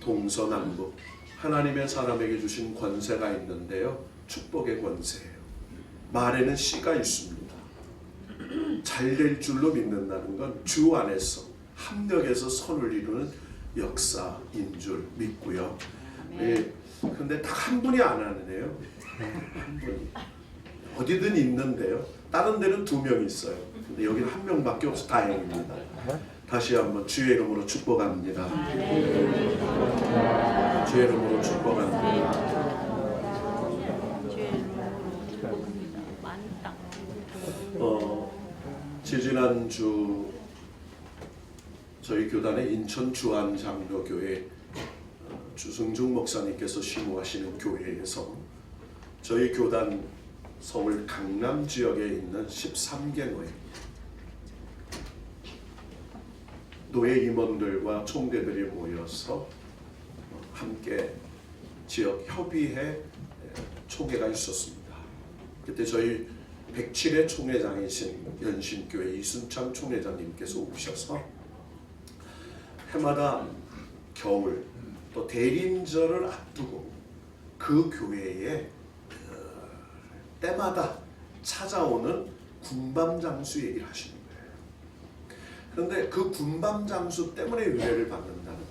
동서남북 하나님의 사람에게 주신 권세가 있는데요, 축복의 권세예요. 말에는 씨가 있습니다. 잘 될 줄로 믿는다는 건 주 안에서 합력해서 선을 이루는 역사인 줄 믿고요. 근데 딱 한 분이 안 하네요. 한 분이. 어디든 있는데요, 다른 데는 2명 있어요. 근데 여기는 1명밖에 없어. 다행입니다. 다시 한번 주의 이름으로 축복합니다. 주의 이름으로 축복합니다. 지지난주 저희 교단의 인천 주안장로교회 주승중 목사님께서 심호하시는 교회에서 저희 교단 서울 강남 지역에 있는 13개 노예 임원들과 총대들이 모여서 함께 지역 협의회 총회가 있었습니다. 그때 저희 107회 총회장이신 연신교회 이순창 총회장님께서 오셔서 해마다 겨울 또 대림절을 앞두고 그 교회에 때마다 찾아오는 군밤장수 얘기를 하시는 거예요. 그런데 그 군밤장수 때문에 은혜를 받는다는 거예요.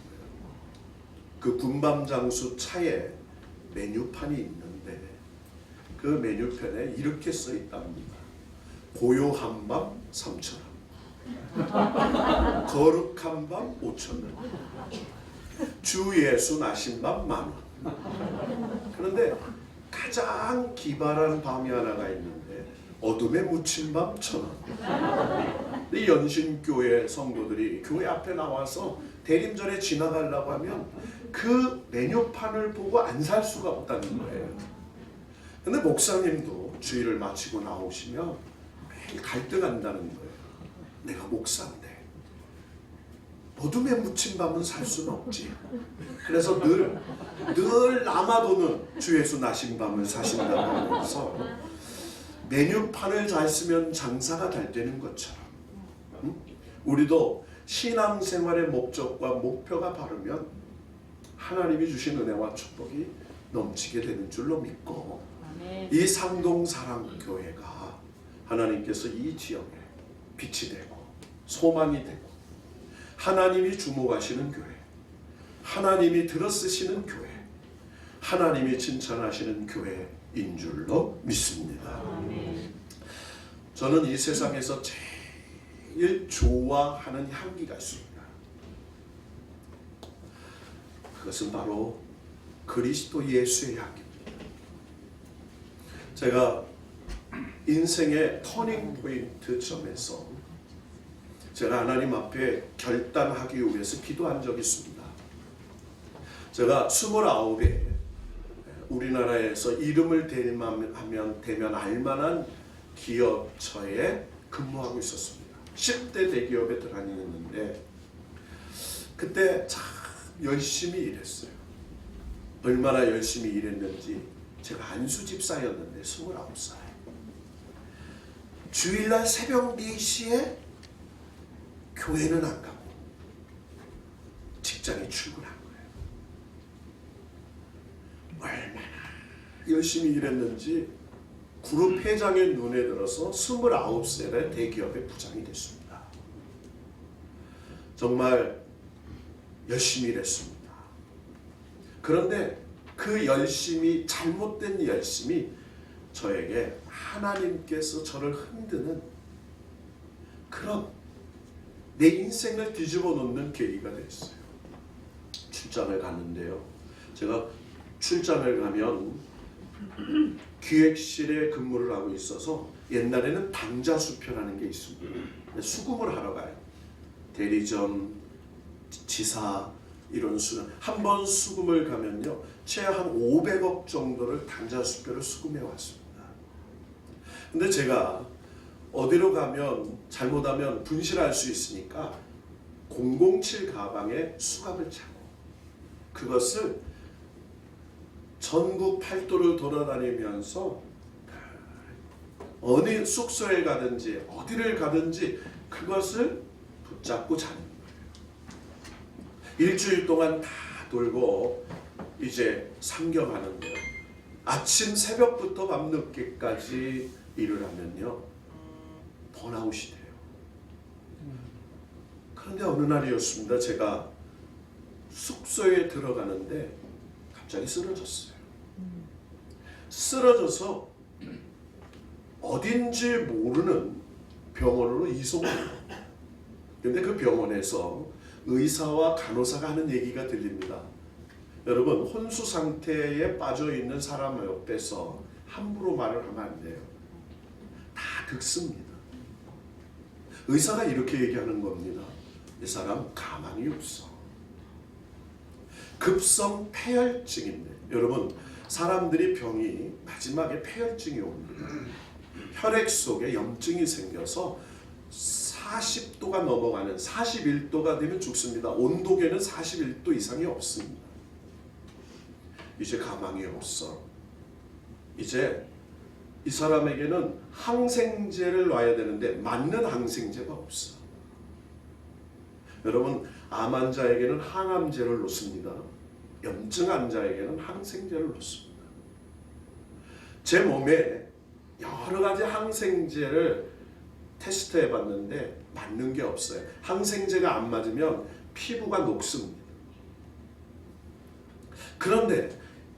그 군밤장수 차에 메뉴판이 있는데 그 메뉴판에 이렇게 써 있답니다. 고요한 밤 3,000원, 거룩한 밤 5,000원, 주 예수 나신 밤 10,000원. 그런데 가장 기발한 밤이 하나가 있는데 어둠에 묻힌 밤 1,000원. 이 연신교회 성도들이 교회 앞에 나와서 대림절에 지나가려고 하면 그 메뉴판을 보고 안 살 수가 없다는 거예요. 근데 목사님도 주일을 마치고 나오시면 매일 갈등한다는 거예요. 내가 목사인데 어둠에 묻힌 밤은 살 수는 없지. 그래서 늘 남아도는 주 예수 나신 밤을 사신다고 하면서 메뉴판을 잘 쓰면 장사가 잘 되는 것처럼 우리도 신앙생활의 목적과 목표가 바르면 하나님이 주신 은혜와 축복이 넘치게 되는 줄로 믿고, 이 상동사랑교회가 하나님께서 이 지역에 빛이 되고 소망이 되고 하나님이 주목하시는 교회, 하나님이 들어쓰시는 교회, 하나님이 칭찬하시는 교회인 줄로 믿습니다. 저는 이 세상에서 제일 좋아하는 향기가 있습니다. 그것은 바로 그리스도 예수의 향기입니다. 제가 인생의 터닝 포인트 점에서 제가 하나님 앞에 결단하기 위해서 기도한 적이 있습니다. 제가 29에 우리나라에서 이름을 대면 알만한 기업처에 근무하고 있었습니다. 10대 대기업에 다니는데 그때 참 열심히 일했어요. 얼마나 열심히 일했는지, 제가 안수집사였는데 29살 주일날 새벽 4시에 교회는 안 가고 직장에 출근한 거예요. 얼마나 열심히 일했는지 그룹 회장의 눈에 들어서 29살에 대기업의 부장이 됐습니다. 정말 열심히 일했습니다. 그런데 그 열심이, 잘못된 열심이 저에게 하나님께서 저를 흔드는 그런 내 인생을 뒤집어 놓는 계기가 됐어요. 출장을 갔는데요, 제가 출장을 가면 기획실에 근무를 하고 있어서 옛날에는 당자수표라는 게 있습니다. 수금을 하러 가요. 대리점, 지사 이런 수는 한 번 수금을 가면요 최한 500억 정도를 당자수표를 수금해 왔습니다. 근데 제가 어디로 가면 잘못하면 분실할 수 있으니까 007 가방에 수갑을 차고 그것을 전국 팔도를 돌아다니면서 어느 숙소에 가든지 어디를 가든지 그것을 붙잡고 자는 거예요. 일주일 동안 다 돌고 이제 상경하는데요. 아침 새벽부터 밤늦게까지 일을 하면요 번아웃이 돼요. 그런데 어느 날이었습니다. 제가 숙소에 들어가는데 갑자기 쓰러졌어요. 쓰러져서 어딘지 모르는 병원으로 이송돼요. 근데 그 병원에서 의사와 간호사가 하는 얘기가 들립니다. 여러분, 혼수 상태에 빠져 있는 사람 옆에서 함부로 말을 하면 안 돼요. 다 듣습니다. 의사가 이렇게 얘기하는 겁니다. 이 사람 가망이 없어. 급성 폐혈증인데, 여러분, 사람들이 병이 마지막에 폐혈증이 옵니다. 혈액 속에 염증이 생겨서 40도가 넘어가는 41도가 되면 죽습니다. 온도계는 41도 이상이 없습니다. 이제 가망이 없어. 이제 이 사람에게는 항생제를 놔야 되는데 맞는 항생제가 없어. 여러분, 암 환자에게는 항암제를 놓습니다. 염증 환자에게는 항생제를 놓습니다. 제 몸에 여러 가지 항생제를 테스트해 봤는데 맞는 게 없어요. 항생제가 안 맞으면 피부가 녹습니다. 그런데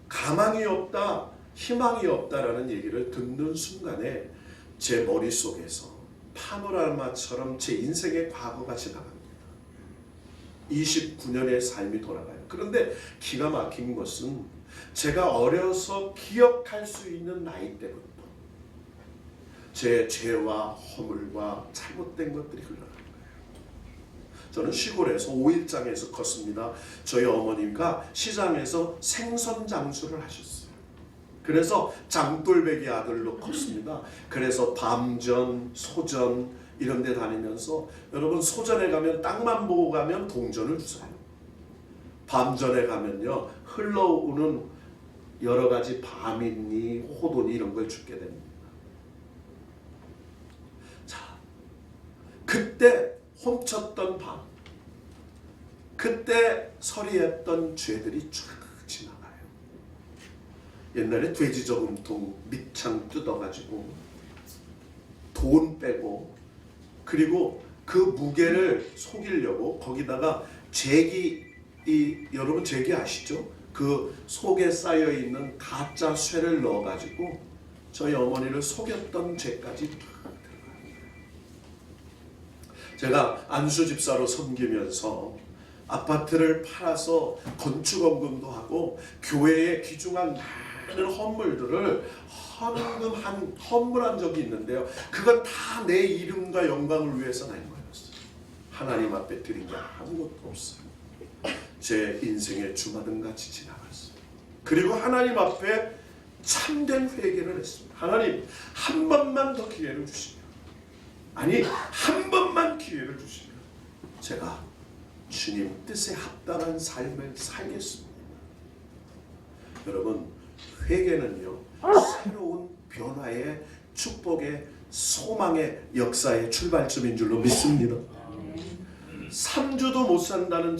가망이 없다, 희망이 없다라는 얘기를 듣는 순간에 제 머릿속에서 파노라마처럼 제 인생의 과거가 지나갑니다. 29년의 삶이 돌아가요. 그런데 기가 막힌 것은 제가 어려서 기억할 수 있는 나이 때부터 제 죄와 허물과 잘못된 것들이 흘러가는 거예요. 저는 시골에서 5일장에서 컸습니다. 저희 어머니가 시장에서 생선 장수를 하셨어요. 그래서 장돌배기 아들로 컸습니다. 그래서 밤전, 소전 이런 데 다니면서, 여러분, 소전에 가면 땅만 보고 가면 동전을 주세요. 밤전에 가면요 흘러오는 여러 가지 밤이니 호돈이 이런 걸 주게 됩니다. 자, 그때 훔쳤던 밤, 그때 서리했던 죄들이 쭉 지나가요. 옛날에 돼지 저금통 밑창 뜯어가지고 돈 빼고, 그리고 그 무게를 속이려고 거기다가 제기, 여러분 제기 아시죠? 그 속에 쌓여있는 가짜 쇠를 넣어가지고 저희 어머니를 속였던 죄까지 들어가요. 제가 안수집사로 섬기면서 아파트를 팔아서 건축원금도 하고 교회에 귀중한 많은 헌물들을 헌물한 적이 있는데요. 그건 다 내 이름과 영광을 위해서 낸 거였어요. 하나님 앞에 드린 게 아무것도 없어요. 제 인생의 주마등같이 지나갔어요. 그리고 하나님 앞에 참된 회개를 했습니다. 하나님, 한 번만 더 기회를 주시면, 아니 한 번만 기회를 주시면 제가 주님 뜻에 합당한 삶을 살겠습니다. 여러분, 회개는요 새로운 변화의 축복의 소망의 역사의 출발점인 줄로 믿습니다. 3주도 못 산다는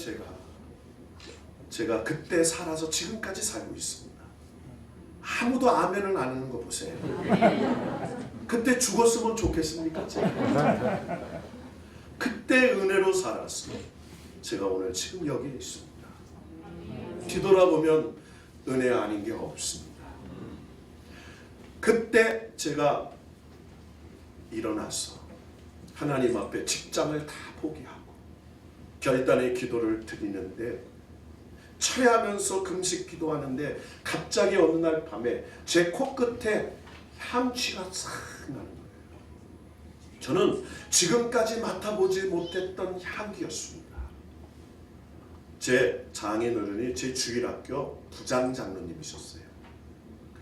제가 그때 살아서 지금까지 살고 있습니다. 아무도 아멘을 안 하는 거 보세요. 그때 죽었으면 좋겠습니까? 그때 은혜로 살았어. 제가 오늘 지금 여기에 있습니다. 뒤돌아보면 은혜 아닌 게 없습니다. 그때 제가 일어나서 하나님 앞에 직장을 다 포기하고 결단의 기도를 드리는데, 철회하면서 금식 기도하는데 갑자기 어느 날 밤에 제 코끝에 향취가 싹 나는 거예요. 저는 지금까지 맡아보지 못했던 향기였습니다. 제 장인어른이 제 주일학교 부장장로님이셨어요.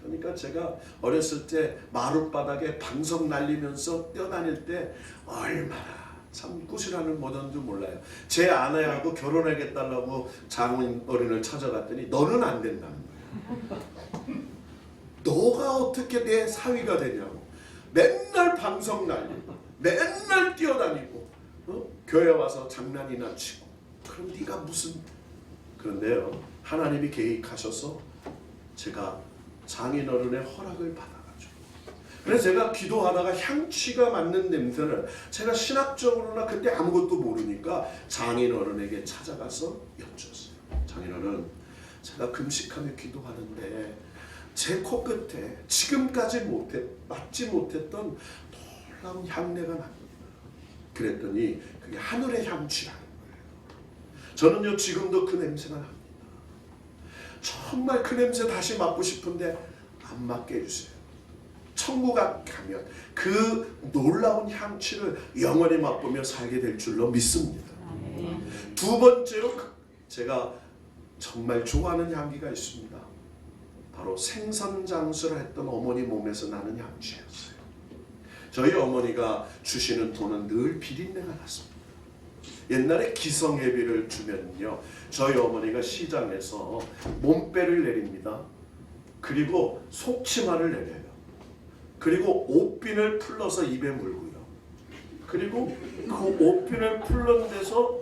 그러니까 제가 어렸을 때 마룻바닥에 방석 날리면서 뛰어다닐 때 얼마나 참 꾸시라는 뭐던 줄 몰라요. 제 아내하고 결혼하겠다고 장인어른을 찾아갔더니 너는 안 된다는 거예요. 너가 어떻게 내 사위가 되냐고. 맨날 방석 날리고 맨날 뛰어다니고 교회 와서 장난이나 치고, 그럼 네가 무슨 그런데요, 하나님이 계획하셔서 제가 장인어른의 허락을 받아가지고, 그래서 제가 기도하다가 향취가 맞는 냄새를 제가 신학적으로나 그때 아무것도 모르니까 장인어른에게 찾아가서 여쭈었어요. 장인어른, 제가 금식하며 기도하는데 제 코끝에 지금까지 맡지 못했던 놀라운 향내가 납니다. 그랬더니 그게 하늘의 향취라는 거예요. 저는요, 지금도 그 냄새가 납니다. 정말 그 냄새 다시 맡고 싶은데 안 맡게 해주세요. 천국 가면 그 놀라운 향취를 영원히 맛보며 살게 될 줄로 믿습니다. 두 번째로 제가 정말 좋아하는 향기가 있습니다. 바로 생선장수를 했던 어머니 몸에서 나는 향취였어요. 저희 어머니가 주시는 돈은 늘 비린내가 났습니다. 옛날에 기성예비를 주면요, 저희 어머니가 시장에서 몸빼를 내립니다. 그리고 속치마를 내려요. 그리고 옷핀을 풀러서 입에 물고요. 그리고 그 옷핀을 풀는 데서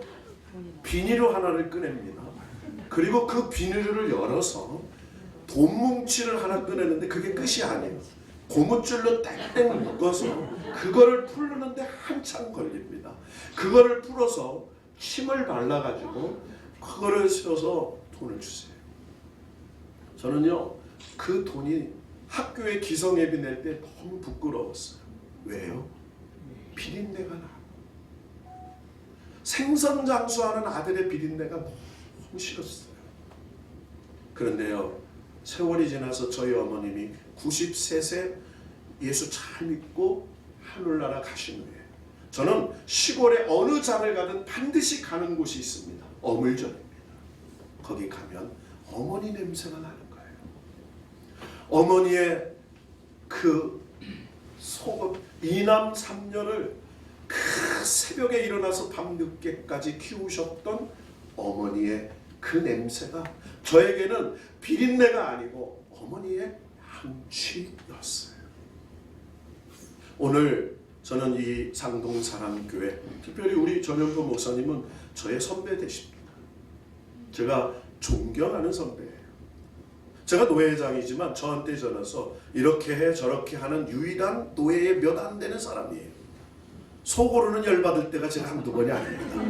비닐을 하나를 꺼냅니다. 그리고 그 비닐을 열어서 돈 뭉치를 하나 꺼내는데 그게 끝이 아니에요. 고무줄로 땡땡 묶어서 그거를 풀는데 한참 걸립니다. 그거를 풀어서 침을 발라가지고 그거를 써서 돈을 주세요. 저는요, 그 돈이 학교에 기성예비 낼 때 너무 부끄러웠어요. 왜요? 비린내가 나. 생선장수하는 아들의 비린내가 너무 싫었어요. 그런데요, 세월이 지나서 저희 어머님이 93세 예수 잘 믿고 하늘나라 가신 후에 저는 시골에 어느 장을 가든 반드시 가는 곳이 있습니다. 어물전입니다. 거기 가면 어머니 냄새가 나는 거예요. 어머니의 그 소금 이남 삼녀를 그 새벽에 일어나서 밤늦게까지 키우셨던 어머니의 그 냄새가 저에게는 비린내가 아니고 어머니의 향취였어요. 오늘 저는 이 상동사랑교회, 특별히 우리 전현표 목사님은 저의 선배 되십니다. 제가 존경하는 선배예요. 제가 노회장이지만 저한테 전해서 이렇게 해 저렇게 하는 유일한 노회에 몇 안 되는 사람이에요. 속으로는 열받을 때가 제가 한두 번이 아닙니다.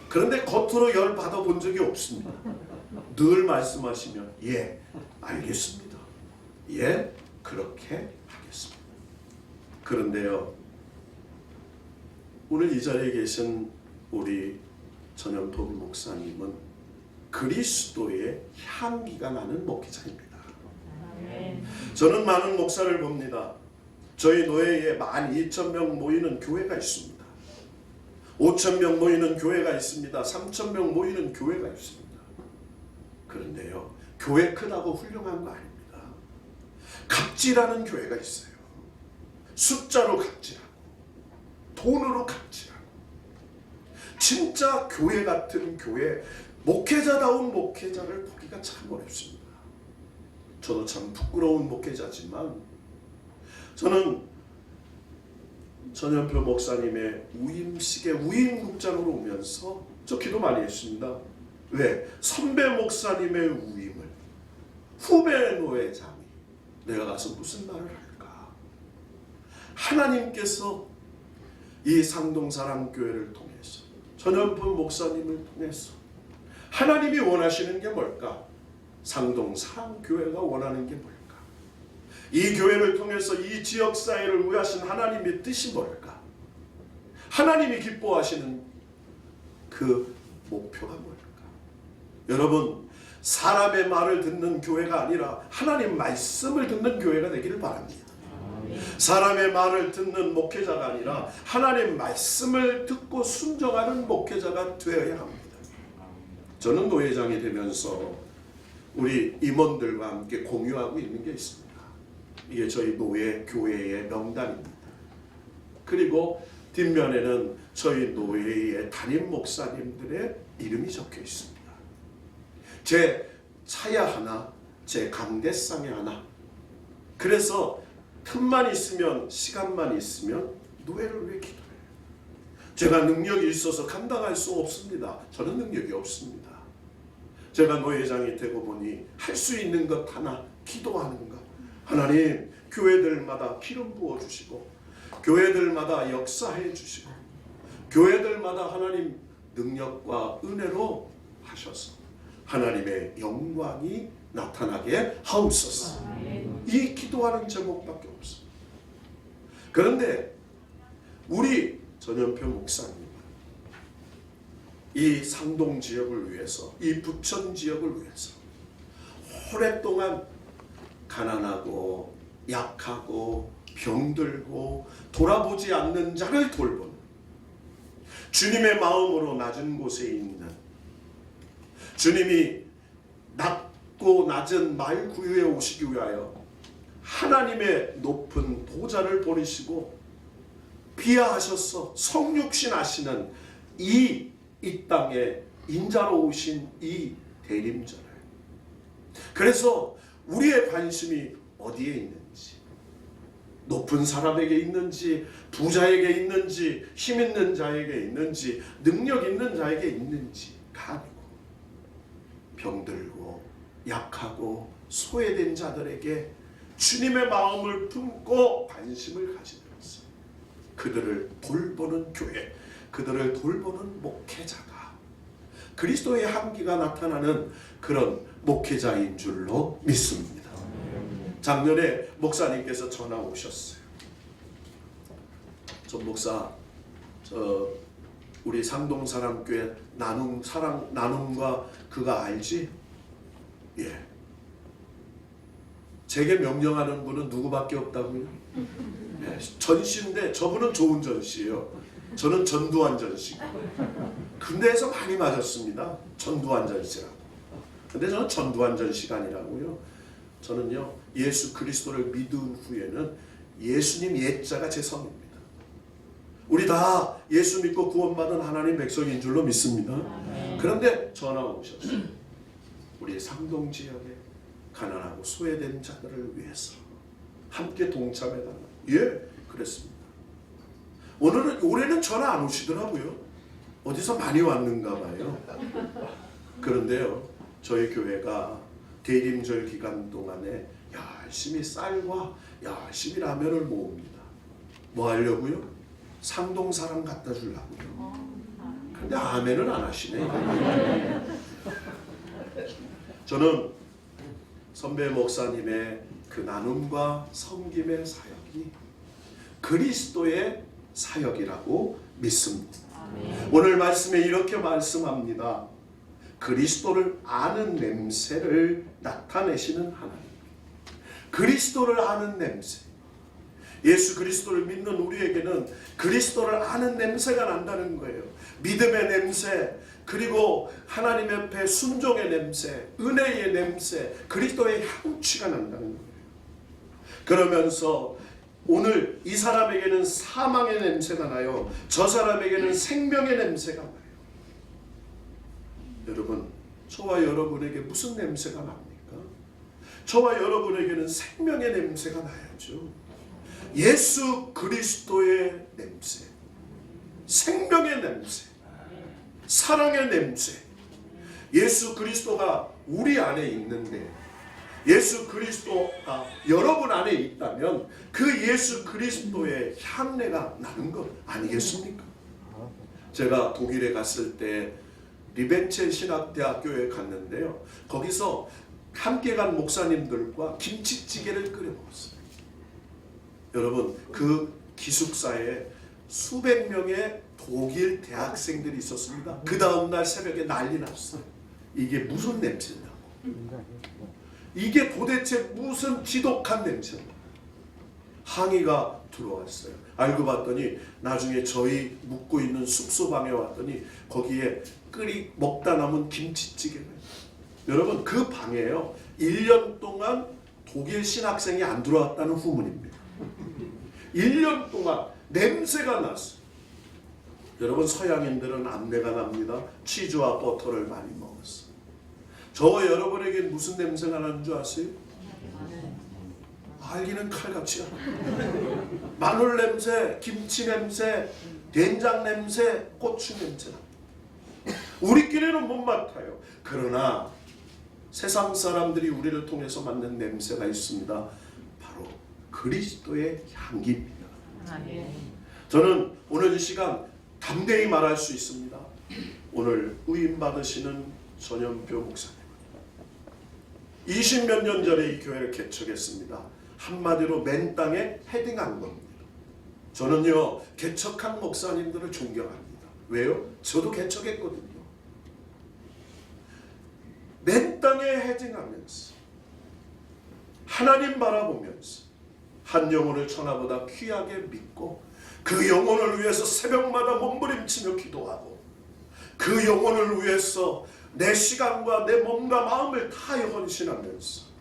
그런데 겉으로 열받아 본 적이 없습니다. 늘 말씀하시면 예, 알겠습니다. 예, 그렇게 하겠습니다. 그런데요, 오늘 이 자리에 계신 우리 전현표 목사님은 그리스도의 향기가 나는 목회자입니다. 저는 많은 목사를 봅니다. 저희 노예에 12,000명 모이는 교회가 있습니다. 5,000명 모이는 교회가 있습니다. 3,000명 모이는 교회가 있습니다. 그런데요, 교회 크다고 훌륭한 거 아닙니다. 갑질하는 교회가 있어요. 숫자로 갑질하고 돈으로 갑질하고. 진짜 교회 같은 교회, 목회자다운 목회자를 보기가 참 어렵습니다. 저도 참 부끄러운 목회자지만 저는 전현표 목사님의 우임식에 우임국장으로 오면서 저 기도 많이 했습니다. 왜? 선배 목사님의 우임을 후배 노회장이 내가 가서 무슨 말을 할까? 하나님께서 이 상동사랑교회를 통해서 전현표 목사님을 통해서 하나님이 원하시는 게 뭘까? 상동사랑교회가 원하는 게 뭘까? 이 교회를 통해서 이 지역사회를 위하신 하나님의 뜻이 뭘까? 하나님이 기뻐하시는 그 목표가 뭘까? 여러분, 사람의 말을 듣는 교회가 아니라 하나님 말씀을 듣는 교회가 되기를 바랍니다. 사람의 말을 듣는 목회자가 아니라 하나님 말씀을 듣고 순종하는 목회자가 되어야 합니다. 저는 노회장이 되면서 우리 임원들과 함께 공유하고 있는 게 있습니다. 이게 저희 노회 교회의 명단입니다. 그리고 뒷면에는 저희 노회의 담임 목사님들의 이름이 적혀 있습니다. 제 차야 하나, 제 강대상에 하나. 그래서 틈만 있으면, 시간만 있으면 노회를 위해 기도해요. 제가 능력이 있어서 감당할 수 없습니다. 저는 능력이 없습니다. 제가 노회장이 되고 보니 할 수 있는 것 하나, 기도하는 것. 하나님, 교회들마다 기름 부어주시고 교회들마다 역사해 주시고 교회들마다 하나님 능력과 은혜로 하셔서 하나님의 영광이 나타나게 하옵소서. 이 기도하는 제목밖에 없어요. 그런데 우리 전현표 목사님, 이 상동 지역을 위해서, 이 부천 지역을 위해서 오랫동안 가난하고 약하고 병들고 돌아보지 않는 자를 돌보는, 주님의 마음으로 낮은 곳에 있는, 주님이 낮고 낮은 말 구유에 오시기 위하여 하나님의 높은 보좌를 버리시고 비하하셔서 성육신 하시는 이 땅에 인자로 오신 이 대림절을, 그래서 우리의 관심이 어디에 있는지, 높은 사람에게 있는지, 부자에게 있는지, 힘 있는 자에게 있는지, 능력 있는 자에게 있는지가 아니고 병들고 약하고 소외된 자들에게 주님의 마음을 품고 관심을 가지면서 그들을 돌보는 교회, 그들을 돌보는 목회자가 그리스도의 향기가 나타나는 그런 목회자인 줄로 믿습니다. 작년에 목사님께서 전화 오셨어요. 전 목사, 우리 상동사랑교회 나눔과 그거 알지? 예. 제게 명령하는 분은 누구밖에 없다고요? 예. 전시인데 저분은 좋은 전시예요. 저는 전두환 전시고. 군대에서 많이 맞았습니다. 전두환 전시라고. 근데 저는 전두환 전시가 아니라고요. 저는요, 예수 그리스도를 믿은 후에는 예수님 옛자가 제 성입니다. 우리 다 예수 믿고 구원받은 하나님 백성인 줄로 믿습니다. 그런데 전화가 오셨어요. 우리 상동 지역에 가난하고 소외된 자들을 위해서 함께 동참해달라. 예, 그랬습니다. 올해는 전화 안 오시더라고요. 어디서 많이 왔는가 봐요. 그런데요, 저희 교회가 대림절 기간 동안에 열심히 쌀과 열심히 라면을 모읍니다. 뭐 하려고요? 상동 사람 갖다 주려고요. 근데 아멘은 안 하시네. 저는 선배 목사님의 그 나눔과 섬김의 사역이 그리스도의 사역이라고 믿습니다. 오늘 말씀에 이렇게 말씀합니다. 그리스도를 아는 냄새를 나타내시는 하나님. 그리스도를 아는 냄새. 예수 그리스도를 믿는 우리에게는 그리스도를 아는 냄새가 난다는 거예요. 믿음의 냄새, 그리고 하나님 앞에 순종의 냄새, 은혜의 냄새, 그리스도의 향취가 난다는 거예요. 그러면서 오늘 이 사람에게는 사망의 냄새가 나요. 저 사람에게는 생명의 냄새가 나요. 여러분, 저와 여러분에게 무슨 냄새가 납니까? 저와 여러분에게는 생명의 냄새가 나야죠. 예수 그리스도의 냄새, 생명의 냄새, 사랑의 냄새. 예수 그리스도가 우리 안에 있는데, 예수 그리스도가 여러분 안에 있다면 그 예수 그리스도의 향내가 나는 것 아니겠습니까? 제가 독일에 갔을 때 리벤첼 신학대학교에 갔는데요, 거기서 함께 간 목사님들과 김치찌개를 끓여 먹었어요. 여러분, 그 기숙사에 수백 명의 독일 대학생들이 있었습니다. 그 다음날 새벽에 난리 났어요. 이게 무슨 냄새냐고. 이게 도대체 무슨 지독한 냄새냐. 항의가 들어왔어요. 알고 봤더니 나중에 저희 묵고 있는 숙소방에 왔더니 거기에 먹다 남은 김치찌개를. 여러분, 그 방에요, 1년 동안 독일 신학생이 안 들어왔다는 후문입니다. 1년 동안 냄새가 났어요. 여러분, 서양인들은 안내가 납니다. 치즈와 버터를 많이 먹었어요. 저와 여러분에게 무슨 냄새가 나는 줄 아세요? 알기는 칼같이 알아요. 마늘 냄새, 김치 냄새, 된장 냄새, 고추 냄새. 우리끼리는 못 맡아요. 그러나 세상 사람들이 우리를 통해서 맡는 냄새가 있습니다. 바로 그리스도의 향기입니다. 저는 오늘 이 시간 담대히 말할 수 있습니다. 오늘 후임 받으시는 전현표 목사님, 20몇 년 전에 이 교회를 개척했습니다. 한마디로 맨 땅에 헤딩한 겁니다. 저는요, 개척한 목사님들을 존경합니다. 왜요? 저도 개척했거든요. 맨 땅에 헤딩하면서 하나님 바라보면서 한 영혼을 천하보다 귀하게 믿고 그 영혼을 위해서 새벽마다 몸부림치며 기도하고 그 영혼을 위해서 내 시간과 내 몸과 마음을 다하여 헌신하면서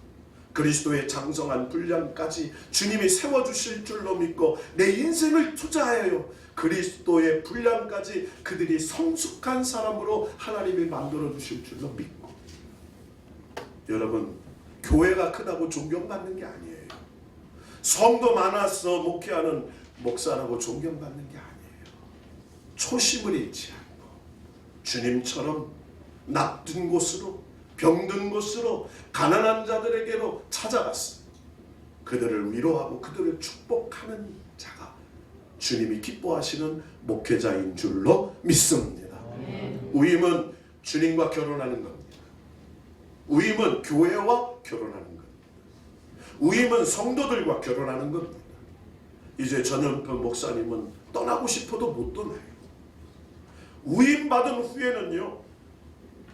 그리스도의 장성한 분량까지 주님이 세워주실 줄로 믿고 내 인생을 투자하여 그리스도의 분량까지 그들이 성숙한 사람으로 하나님이 만들어 주실 줄로 믿고, 여러분, 교회가 크다고 존경받는 게 아니에요. 성도 많아서 목회하는 목사라고 존경받는 게 아니에요. 초심을 잃지 않고 주님처럼 납든 곳으로, 병든 곳으로, 가난한 자들에게로 찾아갔어요. 그들을 위로하고 그들을 축복하는 자가 주님이 기뻐하시는 목회자인 줄로 믿습니다. 우임은 주님과 결혼하는 겁니다. 우임은 교회와 결혼하는 겁니다. 우임은 성도들과 결혼하는 겁니다. 이제 전현표 목사님은 떠나고 싶어도 못 떠나요. 우임 받은 후에는요,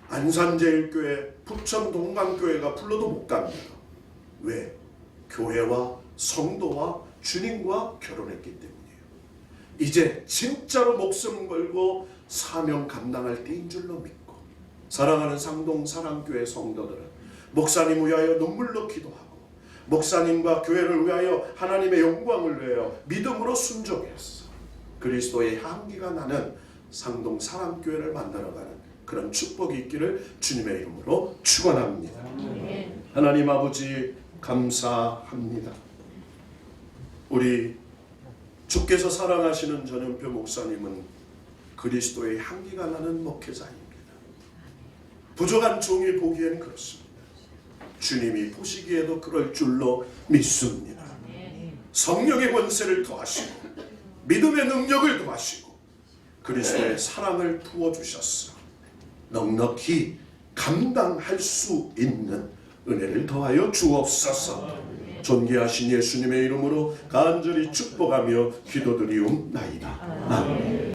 안산제일교회, 부천 동강교회가 불러도 못 갑니다. 왜? 교회와 성도와 주님과 결혼했기 때문이에요. 이제 진짜로 목숨 걸고 사명 감당할 때인 줄로 믿고, 사랑하는 상동 사랑교회 성도들은 목사님 위하여 눈물로 기도하고 목사님과 교회를 위하여 하나님의 영광을 위하여 믿음으로 순종했어. 그리스도의 향기가 나는 상동 사랑교회를 만들어가는 그런 축복이 있기를 주님의 이름으로 축원합니다. 하나님 아버지 감사합니다. 우리 주께서 사랑하시는 전현표 목사님은 그리스도의 향기가 나는 목회자입니다. 부족한 종이 보기에는 그렇습니다. 주님이 보시기에도 그럴 줄로 믿습니다. 성령의 권세를 더하시고 믿음의 능력을 더하시고 그리스도의 사랑을 부어주셨어 넉넉히 감당할 수 있는 은혜를 더하여 주옵소서. 존귀하신 예수님의 이름으로 간절히 축복하며 기도드리옵나이다. 아멘.